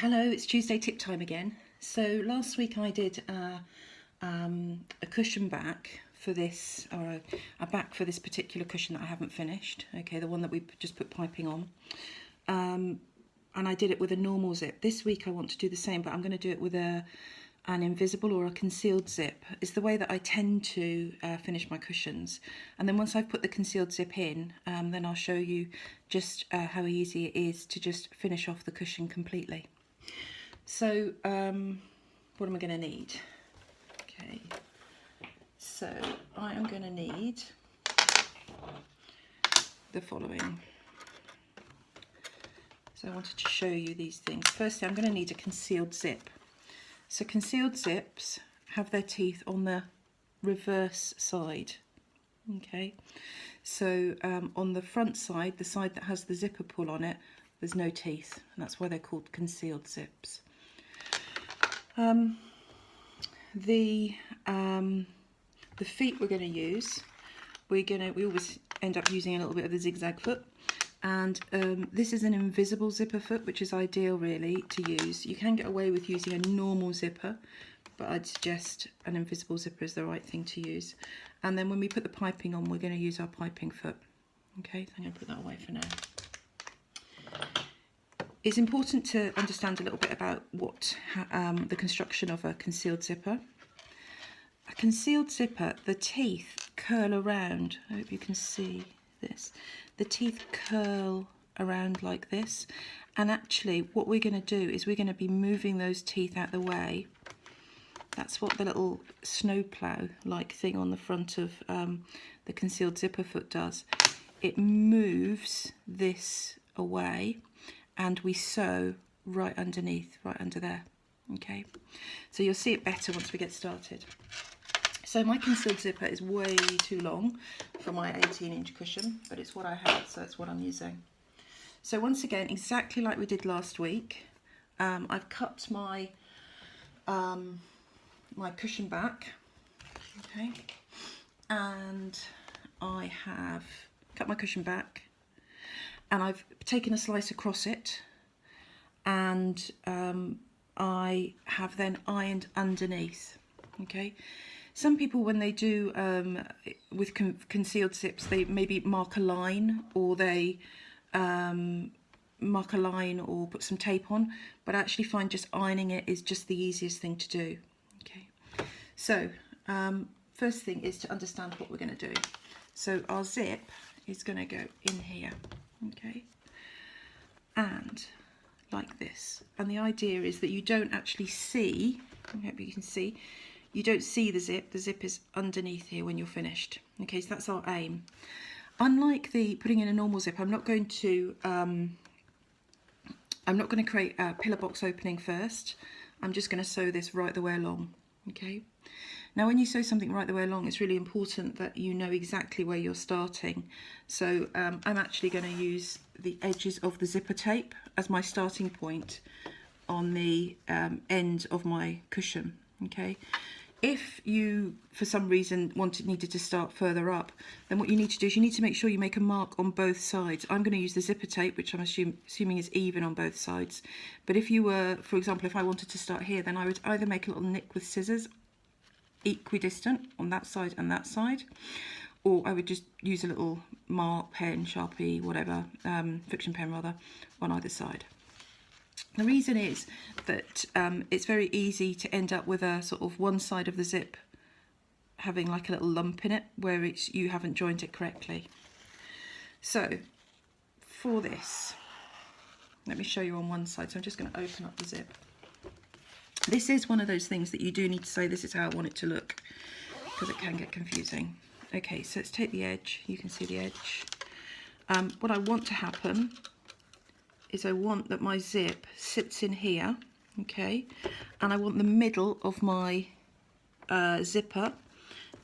Hello, it's Tuesday tip time again. So last week I did a cushion back for this, or a back for this particular cushion that I haven't finished. Okay, the one that we just put piping on. And I did it with a normal zip. This week I want to do the same, but I'm going to do it with an invisible or a concealed zip. It's the way that I tend to finish my cushions. And then once I've put the concealed zip in, then I'll show you just how easy it is to just finish off the cushion completely. So what am I going to need? Okay, so I am going to need the following. So I wanted to show you these things. Firstly, I'm going to need a concealed zip. So concealed zips have their teeth on the reverse side. Okay, so on the front side, the side that has the zipper pull on it, there's no teeth, and that's why they're called concealed zips. The feet we're going to use, we always end up using a little bit of the zigzag foot, and this is an invisible zipper foot, which is ideal really to use. You can get away with using a normal zipper, but I'd suggest an invisible zipper is the right thing to use. And then when we put the piping on, we're going to use our piping foot. Okay, so I'm going to put that away for now. It's important to understand a little bit about what the construction of a concealed zipper. A concealed zipper, the teeth curl around. I hope you can see this. The teeth curl around like this, and actually what we're going to do is we're going to be moving those teeth out the way. That's what the little snowplow like thing on the front of the concealed zipper foot does. It moves this away, and we sew right underneath, right under there. Okay, so you'll see it better once we get started. So my concealed zipper is way too long for my 18-inch cushion, but it's what I have, so it's what I'm using. So once again, exactly like we did last week, I've cut my my cushion back, okay, and I have cut my cushion back, and I've taken a slice across it, and I have then ironed underneath. Okay, some people, when they do with concealed zips, they maybe mark a line, or they mark a line or put some tape on, but I actually find just ironing it is just the easiest thing to do. Okay, so first thing is to understand what we're going to do. So our zip is going to go in here, okay, and like this. And the idea is that you don't actually see, I hope you can see, you don't see the zip is underneath here when you're finished. Okay, so that's our aim. Unlike the putting in a normal zip, I'm not going to create a pillar box opening first. I'm just going to sew this right the way along. Okay, now when you sew something right the way along, it's really important that you know exactly where you're starting. So I'm actually going to use the edges of the zipper tape as my starting point on the end of my cushion. Okay, if you for some reason needed to start further up, then what you need to do is you need to make sure you make a mark on both sides. I'm going to use the zipper tape, which I'm assuming is even on both sides. But if you were, for example, if I wanted to start here, then I would either make a little nick with scissors equidistant on that side and that side, or I would just use a little mark pen, Sharpie, whatever, friction pen rather, on either side. The reason is that it's very easy to end up with a sort of one side of the zip having like a little lump in it where you haven't joined it correctly. So for this, let me show you on one side. So I'm just going to open up the zip. This is one of those things that you do need to say, this is how I want it to look, because it can get confusing. Okay, so let's take the edge. You can see the edge. What I want to happen is I want that my zip sits in here, okay, and I want the middle of my zipper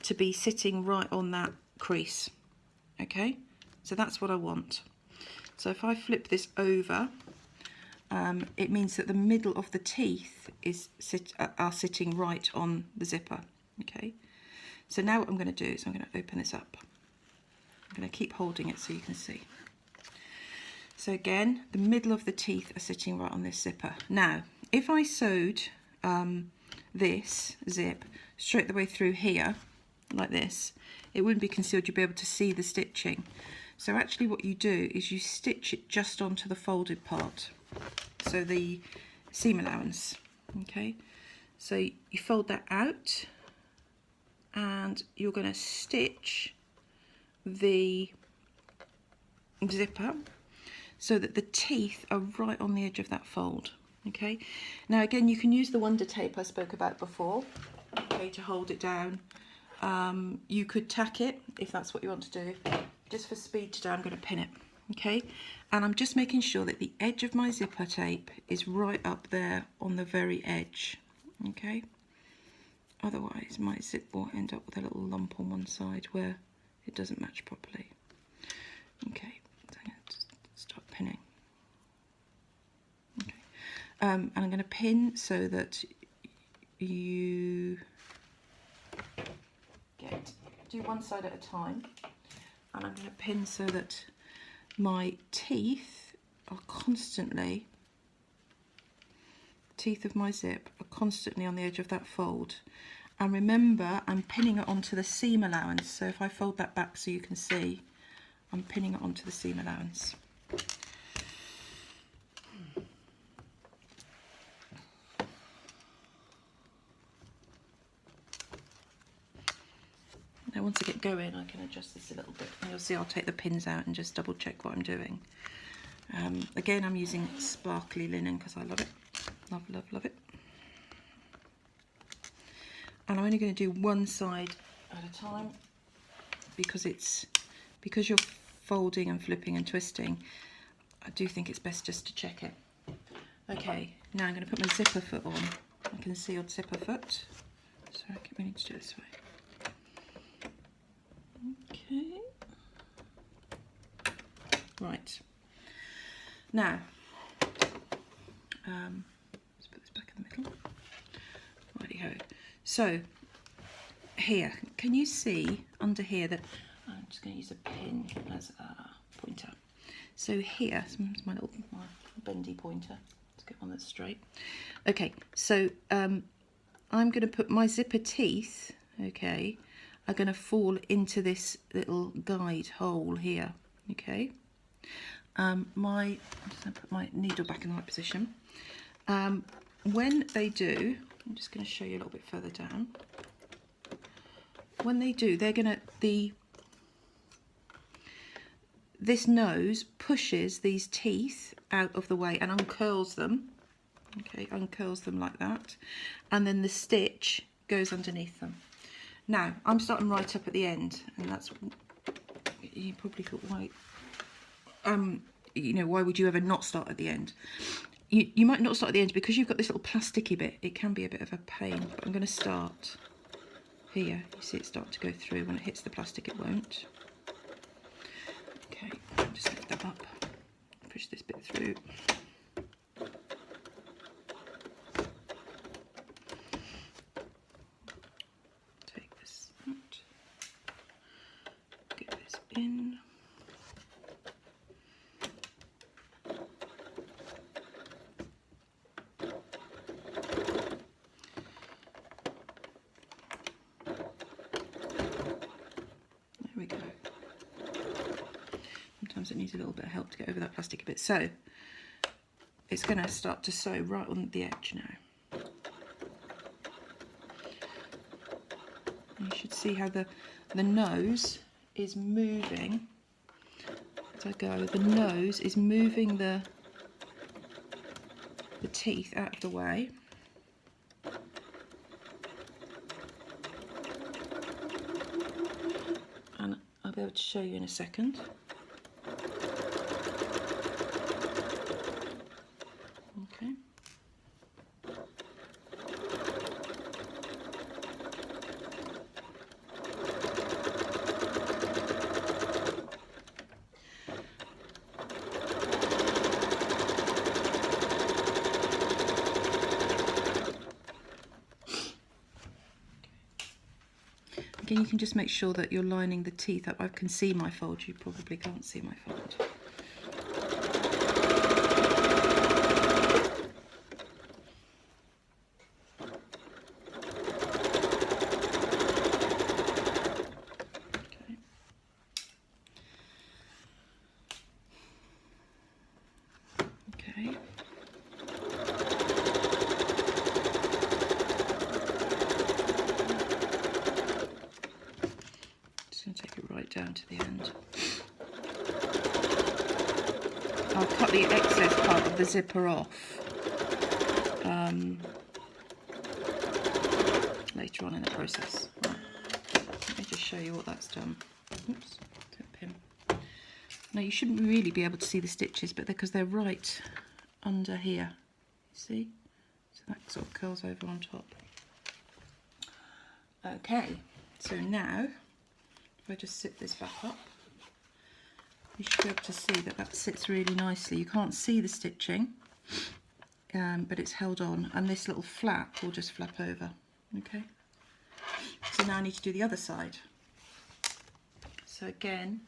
to be sitting right on that crease. Okay, so that's what I want. So if I flip this over, it means that the middle of the teeth are sitting right on the zipper. Okay, so now what I'm going to do is I'm going to open this up. I'm going to keep holding it so you can see. So again, the middle of the teeth are sitting right on this zipper. Now, if I sewed this zip straight the way through here, like this, it wouldn't be concealed, you'd be able to see the stitching. So actually what you do is you stitch it just onto the folded part, so the seam allowance, okay? So you fold that out and you're going to stitch the zipper so that the teeth are right on the edge of that fold, okay? Now again, you can use the Wonder Tape I spoke about before, okay, to hold it down. You could tack it if that's what you want to do. Just for speed today, I'm going to pin it, okay? And I'm just making sure that the edge of my zipper tape is right up there on the very edge, okay? Otherwise my zip will end up with a little lump on one side where it doesn't match properly. Okay, so I'm going to start pinning. Okay, and I'm going to pin so that you do one side at a time, and I'm going to pin so that my teeth are constantly, teeth of my zip are constantly on the edge of that fold. And remember, I'm pinning it onto the seam allowance, so if I fold that back so you can see, I'm pinning it onto the seam allowance. Now once I get going, I can adjust this a little bit. And you'll see I'll take the pins out and just double check what I'm doing. Again, I'm using sparkly linen because I love it. Love, love, love it. And I'm only going to do one side at a time because you're folding and flipping and twisting. I do think it's best just to check it. Okay, now I'm going to put my zipper foot on. A concealed zipper foot. Sorry, we need to do it this way. Okay. Right. Now, let's put this back in the middle. Righty-ho. So, here, can you see under here that I'm just going to use a pin as a pointer. So here, this is my little bendy pointer. Let's get one that's straight. Okay, so I'm going to put my zipper teeth, okay, are going to fall into this little guide hole here, okay. I'm just going to put my needle back in the right position. When they do, I'm just going to show you a little bit further down. When they do, they're going to, this nose pushes these teeth out of the way and uncurls them, okay, uncurls them like that, and then the stitch goes underneath them. Now, I'm starting right up at the end, and that's, you probably thought, why, you know, why would you ever not start at the end? You might not start at the end because you've got this little plasticky bit. It can be a bit of a pain, but I'm going to start here. You see it start to go through. When it hits the plastic, it won't. Okay, just lift that up, push this bit through. Take this out, get this in. Sometimes it needs a little bit of help to get over that plastic bit. So it's going to start to sew right on the edge now. You should see how the nose is moving as I go. The nose is moving the teeth out of the way. And I'll be able to show you in a second. Okay. Again, you can just make sure that you're lining the teeth up. I can see my fold, you probably can't see my fold. Okay. Just going to take it right down to the end. I'll cut the excess part of the zipper off later on in the process. Right. Let me just show you what that's done. Oops, pin. Now you shouldn't really be able to see the stitches, but because they're right under here, you see? So that sort of curls over on top. Okay, so now if I just zip this back up, you should be able to see that that sits really nicely. You can't see the stitching, but it's held on, and this little flap will just flap over. Okay, so now I need to do the other side. So again,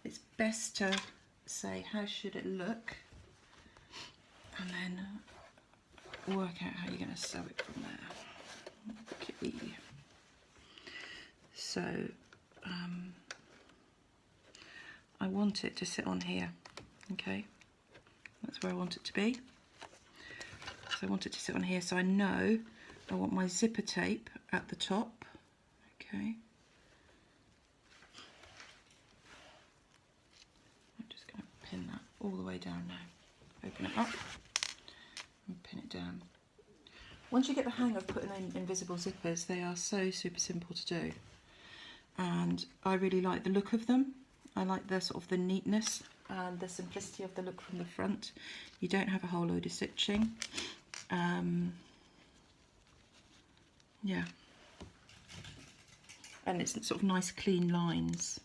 it's best to say how should it look, and then work out how you're going to sew it from there. Okay. So I want it to sit on here, okay? That's where I want it to be. So I want it to sit on here, so I know I want my zipper tape at the top, okay? I'm just going to pin that all the way down now. Open it up and pin it down. Once you get the hang of putting in invisible zippers, they are so super simple to do. And I really like the look of them. I like the sort of the neatness and the simplicity of the look from the front. You don't have a whole load of stitching. Yeah. And it's sort of nice clean lines.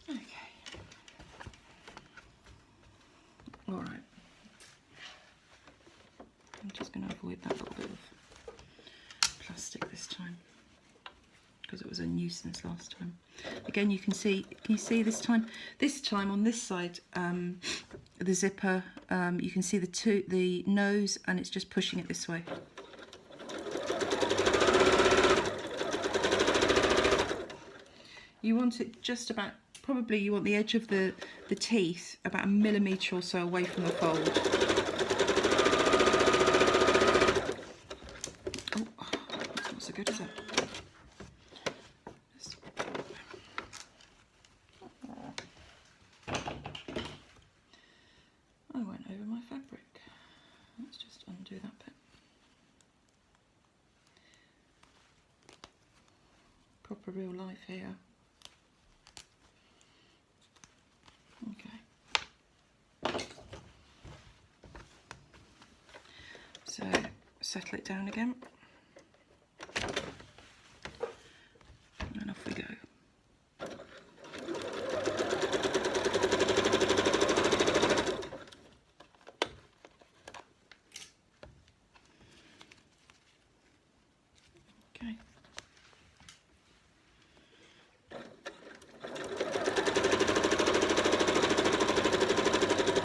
Okay. All right. I'm just going to avoid that little bit of plastic this time, because it was a nuisance last time. Again, you can see this time on this side, the zipper, you can see the nose, and it's just pushing it this way. You want it just about, probably you want the edge of the teeth about 1 millimetre or so away from the fold. Oh, that's not so good, is it? I went over my fabric. Let's just undo that bit. Proper real life here. Okay. So settle it down again. And off we go. Okay.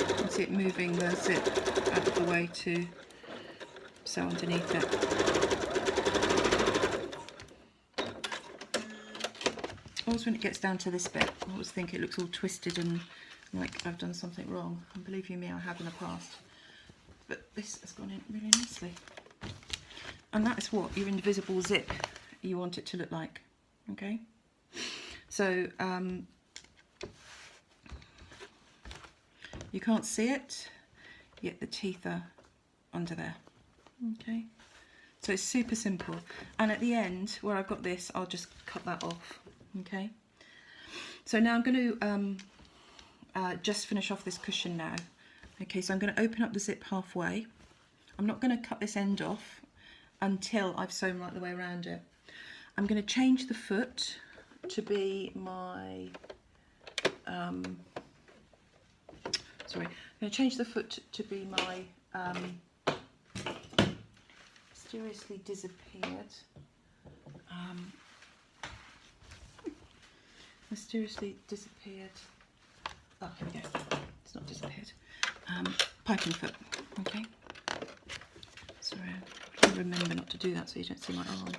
You can see it moving the zip out of the way to sew underneath it. Always when it gets down to this bit, I always think it looks all twisted and like I've done something wrong. And believe you me, I have in the past. But this has gone in really nicely. And that is what your invisible zip you want it to look like. Okay? So you can't see it, yet the teeth are under there. Okay? So it's super simple. And at the end, where I've got this, I'll just cut that off. Okay? So now I'm going to just finish off this cushion now. Okay, so I'm going to open up the zip halfway. I'm not going to cut this end off until I've sewn right the way around it. I'm going to change the foot to be my, sorry, I'm going to change the foot to be my mysteriously disappeared, oh, here we go, it's not disappeared, piping foot, okay? Sorry, I remember not to do that so you don't see my arm.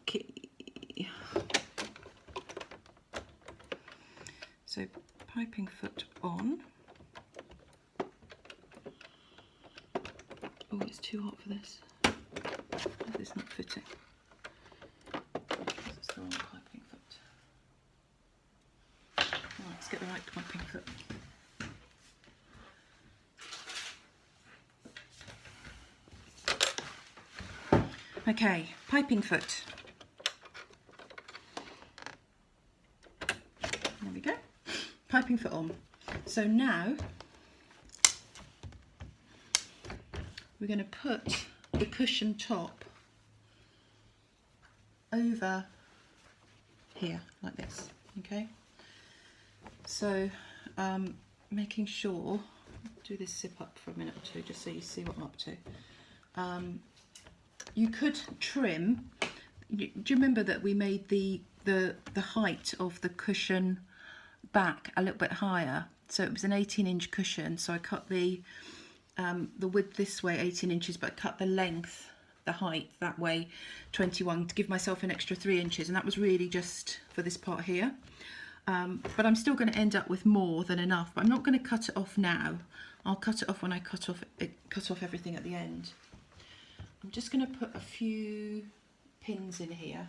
Okay. So piping foot on. Oh, it's too hot for this. It's not fitting. It's the wrong piping foot. Right, let's get the right piping foot. Okay, piping foot. There we go. Piping foot on. So now we're going to put the cushion top over here like this. Okay. So making sure, do this zip up for a minute or two just so you see what I'm up to. You could trim. Do you remember that we made the height of the cushion back a little bit higher? So it was an 18-inch cushion. So I cut the width this way 18 inches, but I cut the length, the height that way 21 to give myself an extra 3 inches, and that was really just for this part here. But I'm still going to end up with more than enough. But I'm not going to cut it off now. I'll cut it off when I cut off everything at the end. I'm just going to put a few pins in here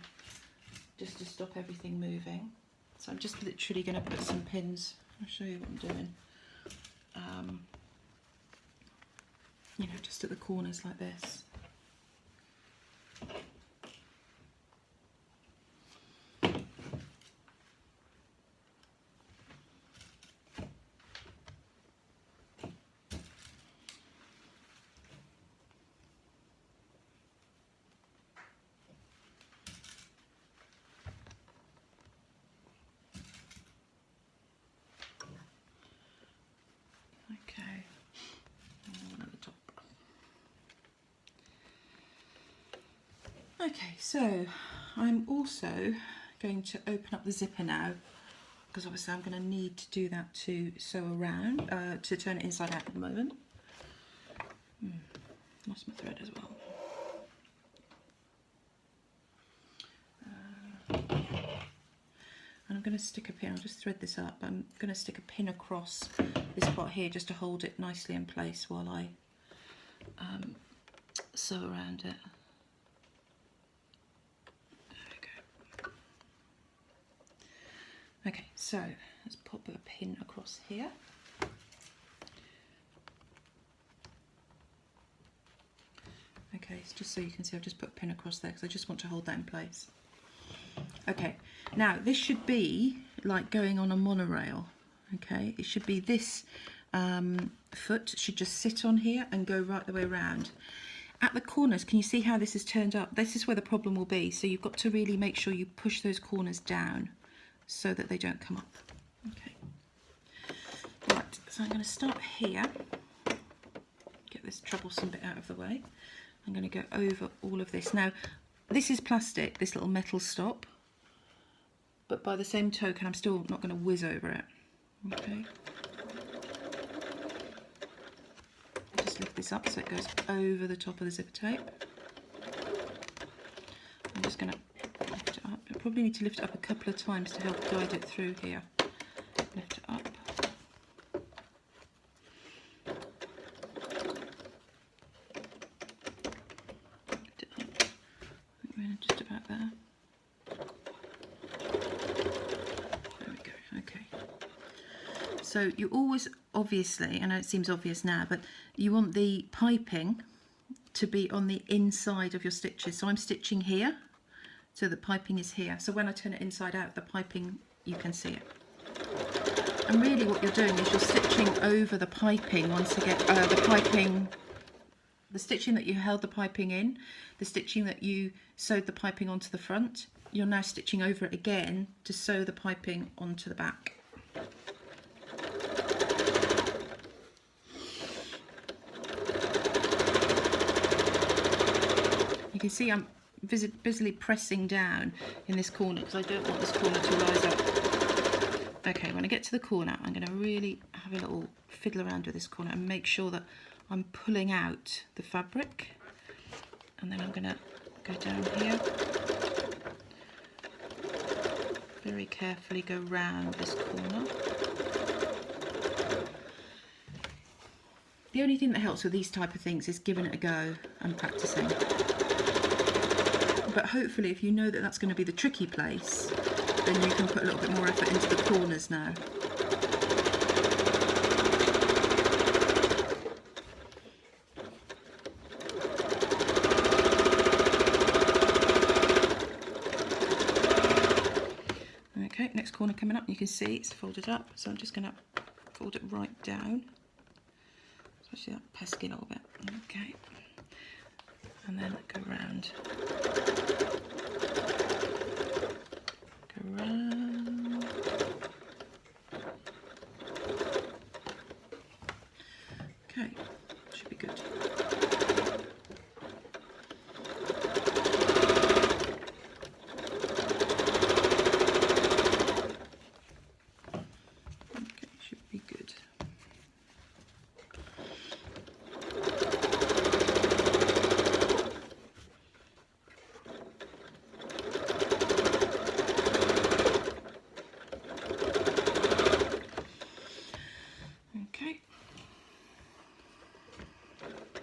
just to stop everything moving. So I'm just literally going to put some pins. I'll show you what I'm doing. You know, just at the corners like this. Okay, so I'm also going to open up the zipper now, because obviously I'm going to need to do that to sew around, to turn it inside out at the moment. Lost my thread as well. And I'm going to stick a pin, I'll just thread this up, I'm going to stick a pin across this part here just to hold it nicely in place while I sew around it. Okay, so let's pop a pin across here. Okay, so just so you can see, I've just put a pin across there because I just want to hold that in place. Okay, now this should be like going on a monorail. Okay, it should be this foot should just sit on here and go right the way around. At the corners, can you see how this is turned up? This is where the problem will be. So you've got to really make sure you push those corners down so that they don't come up. Okay. Right, so I'm going to start here. Get this troublesome bit out of the way. I'm going to go over all of this. Now, this is plastic, this little metal stop, but by the same token, I'm still not going to whiz over it. Okay. Just lift this up so it goes over the top of the zipper tape. I'm just going to lift it up. I probably need to lift it up a couple of times to help guide it through here. Lift it up. Lift it up. I think we're just about there. There we go. Okay. So you always, obviously, I know it seems obvious now, but you want the piping to be on the inside of your stitches. So I'm stitching here. So the piping is here. So when I turn it inside out, the piping, you can see it. And really what you're doing is you're stitching over the piping once again, the stitching that you held the piping in, the stitching that you sewed the piping onto the front, you're now stitching over it again to sew the piping onto the back. You can see I'm busily pressing down in this corner because I don't want this corner to rise up. Okay, when I get to the corner, I'm going to really have a little fiddle around with this corner and make sure that I'm pulling out the fabric, and then I'm going to go down here, very carefully go round this corner. The only thing that helps with these type of things is giving it a go and practicing. But hopefully if you know that that's going to be the tricky place, then you can put a little bit more effort into the corners now. Okay, next corner coming up, you can see it's folded up, so I'm just going to fold it right down, especially that pesky little bit. Okay, and then go round. Go round. Okay, should be good.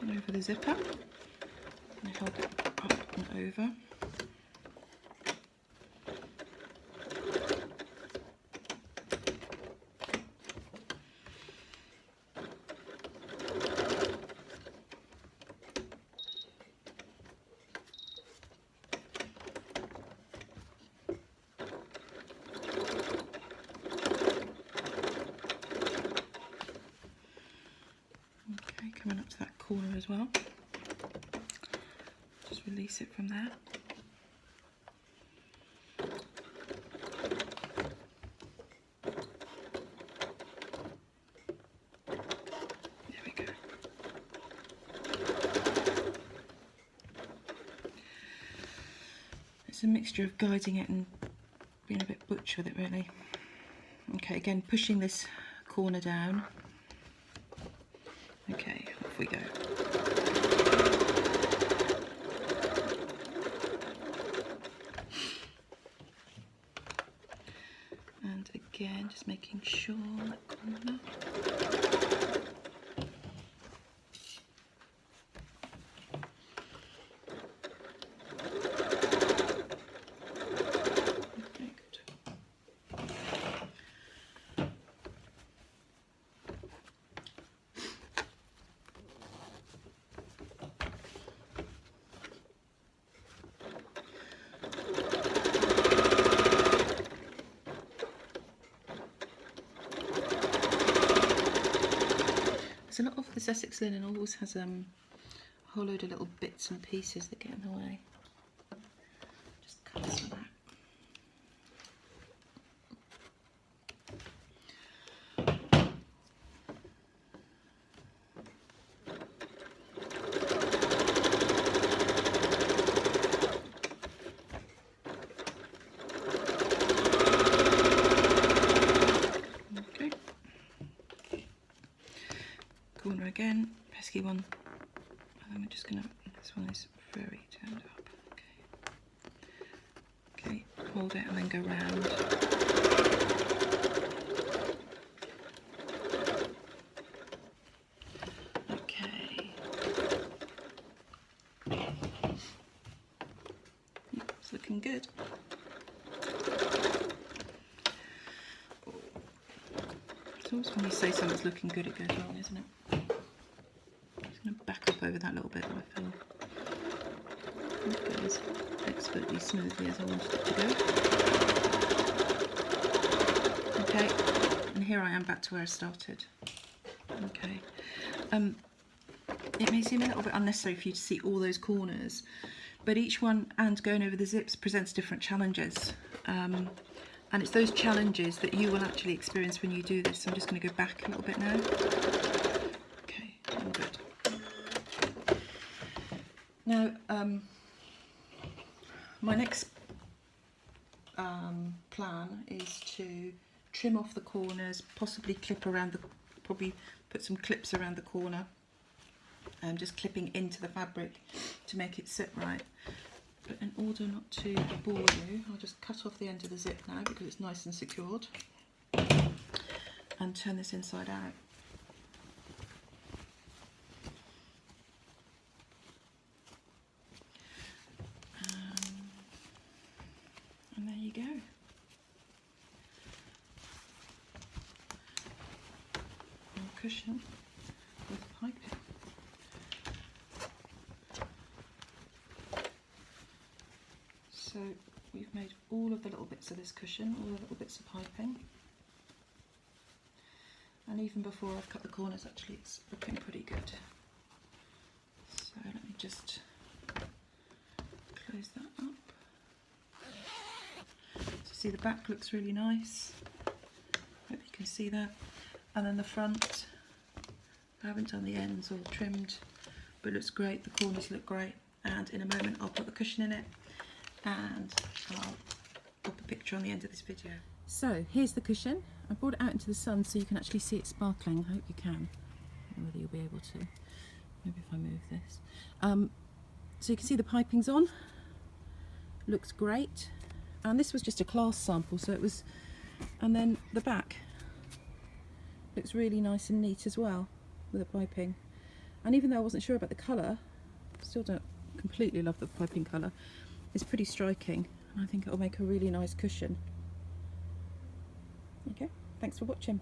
Over the zipper, and hold it up and over. Okay, coming up to that corner as well. Just release it from there. There we go. It's a mixture of guiding it and being a bit butch with it, really. Okay, again, pushing this corner down. Okay, off we go. And again, just making sure that corner. Okay, good. So a lot of this Essex linen always has a whole load of little bits and pieces that get in the way. Just cut some back. Corner again, pesky one, and then we're just gonna, this one is very turned up, okay, hold it and then go round. Okay, it's looking good. It's always when you say something's looking good, it goes wrong, isn't it? Back up over that little bit, I feel it goes expertly smoothly as I wanted it to go. Okay, and here I am back to where I started. Okay, it may seem a little bit unnecessary for you to see all those corners, but each one, and going over the zips, presents different challenges. And it's those challenges that you will actually experience when you do this. So I'm just going to go back a little bit now. Okay, all good. Now, my next plan is to trim off the corners, possibly clip around the, probably put some clips around the corner, and just clipping into the fabric to make it sit right. But in order not to bore you, I'll just cut off the end of the zip now because it's nice and secured, and turn this inside out. go. A cushion with piping. So we've made all of the little bits of this cushion, all the little bits of piping. And even before I've cut the corners, actually it's looking pretty good. So let me just close that up. So see, the back looks really nice. Hope you can see that. And then the front, I haven't done the ends or trimmed, but it looks great. The corners look great. And in a moment I'll put the cushion in it and I'll pop a picture on the end of this video. So here's the cushion. I brought it out into the sun so you can actually see it sparkling. I hope you can. I don't know whether you'll be able to. Maybe if I move this. So you can see the piping's on. Looks great. And this was just a class sample, so it was. And then the back looks really nice and neat as well with the piping. And even though I wasn't sure about the colour, still don't completely love the piping colour. It's pretty striking. I think it'll make a really nice cushion. Okay, thanks for watching.